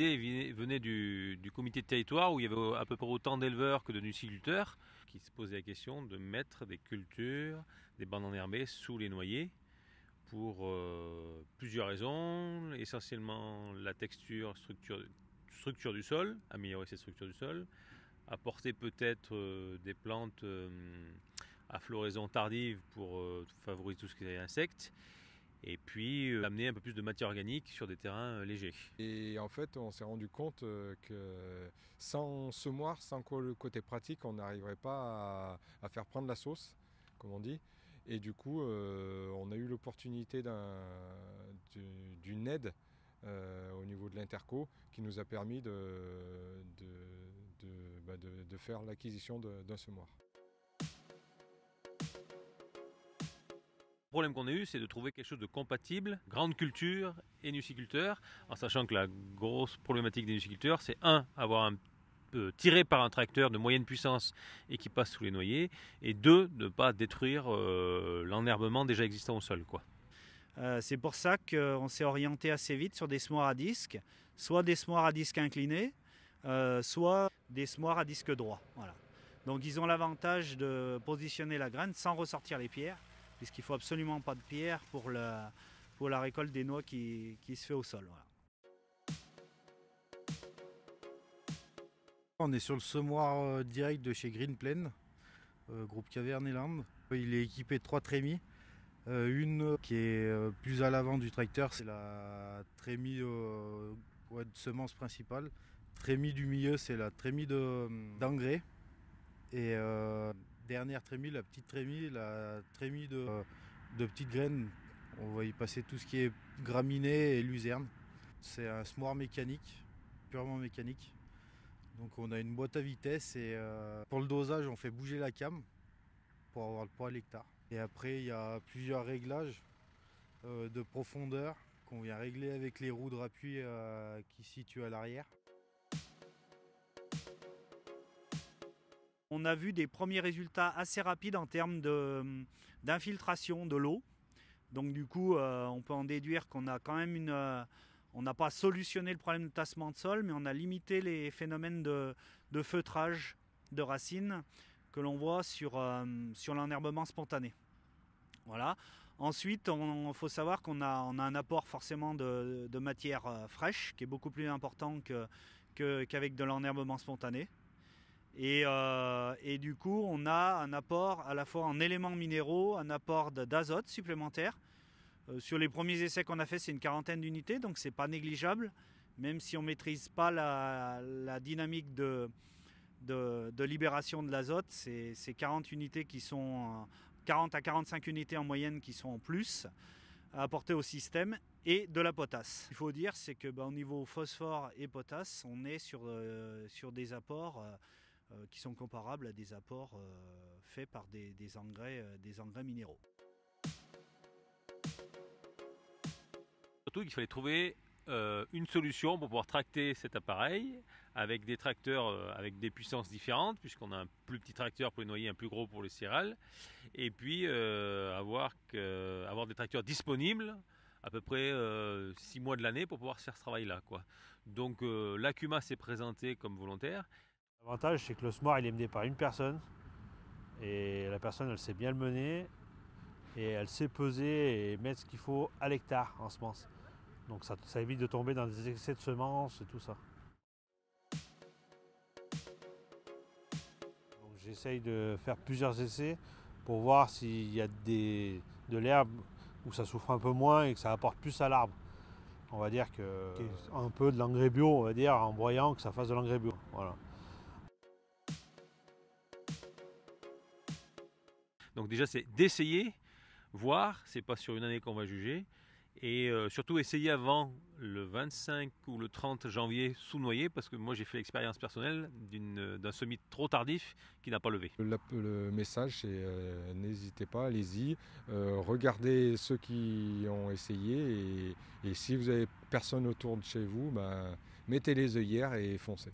L'idée venait du comité de territoire où il y avait à peu près autant d'éleveurs que de nuciculteurs qui se posaient la question de mettre des cultures, des bandes enherbées sous les noyers pour plusieurs raisons, essentiellement la texture, structure du sol, améliorer cette structure du sol, apporter peut-être des plantes à floraison tardive pour favoriser tout ce qui est insectes, et puis amener un peu plus de matière organique sur des terrains légers. Et en fait, on s'est rendu compte que sans semoir, sans le côté pratique, on n'arriverait pas à faire prendre la sauce, comme on dit. Et du coup, on a eu l'opportunité d'une aide au niveau de l'Interco qui nous a permis de faire l'acquisition d'un semoir. Le problème qu'on a eu, c'est de trouver quelque chose de compatible, grande culture et nuciculteur, en sachant que la grosse problématique des nuciculteurs, c'est avoir tiré par un tracteur de moyenne puissance et qui passe sous les noyers, et deux, de ne pas détruire l'enherbement déjà existant au sol, quoi. C'est pour ça qu'on s'est orienté assez vite sur des semoirs à disque, soit des semoirs à disque inclinés, soit des semoirs à disque droit. Voilà. Donc ils ont l'avantage de positionner la graine sans ressortir les pierres, puisqu'il ne faut absolument pas de pierres pour la récolte des noix qui se fait au sol. Voilà. On est sur le semoir direct de chez Greenplain, groupe Caverne et Land. Il est équipé de 3 trémies. Une qui est plus à l'avant du tracteur, c'est la trémie de semence principale. Trémie du milieu, c'est la trémie d'engrais. Et dernière trémie, la petite trémie, la trémie de petites graines. On va y passer tout ce qui est graminées et luzerne. C'est un semoir mécanique, purement mécanique. Donc on a une boîte à vitesse et pour le dosage, on fait bouger la came pour avoir le poids à l'hectare. Et après, il y a plusieurs réglages de profondeur qu'on vient régler avec les roues de rappui qui se situent à l'arrière. On a vu des premiers résultats assez rapides en termes d'infiltration de l'eau. Donc du coup, on peut en déduire qu'on a quand même on n'a pas solutionné le problème de tassement de sol, mais on a limité les phénomènes de feutrage de racines que l'on voit sur l'enherbement spontané. Voilà. Ensuite, il faut savoir qu'on a un apport forcément de matière fraîche qui est beaucoup plus important qu'avec de l'enherbement spontané. Et du coup, on a un apport à la fois en éléments minéraux, un apport d'azote supplémentaire. Sur les premiers essais qu'on a fait, c'est une 40aine d'unités, donc c'est pas négligeable, même si on ne maîtrise pas la dynamique de libération de l'azote. C'est 40 unités qui sont 40 à 45 unités en moyenne qui sont en plus à apporter au système, et de la potasse. Il faut dire, c'est que au niveau phosphore et potasse, on est sur des apports qui sont comparables à des apports faits par des engrais minéraux. Surtout qu'il fallait trouver une solution pour pouvoir tracter cet appareil avec des tracteurs avec des puissances différentes, puisqu'on a un plus petit tracteur pour les noyer, un plus gros pour les céréales, et puis avoir des tracteurs disponibles à peu près 6 mois de l'année pour pouvoir faire ce travail-là, quoi. Donc l'Acuma s'est présenté comme volontaire. L'avantage, c'est que le semoir il est mené par une personne, et la personne elle sait bien le mener, et elle sait peser et mettre ce qu'il faut à l'hectare en semences. Donc ça évite de tomber dans des excès de semences et tout ça. Donc j'essaye de faire plusieurs essais pour voir s'il y a de l'herbe où ça souffre un peu moins et que ça apporte plus à l'arbre. On va dire que un peu de l'engrais bio, on va dire, en broyant, que ça fasse de l'engrais bio. Voilà. Donc déjà c'est d'essayer, voir, c'est pas sur une année qu'on va juger, et surtout essayer avant le 25 ou le 30 janvier sous-noyer, parce que moi j'ai fait l'expérience personnelle d'un semis trop tardif qui n'a pas levé. Le message c'est n'hésitez pas, allez-y, regardez ceux qui ont essayé, et si vous avez personne autour de chez vous, mettez les œillères et foncez.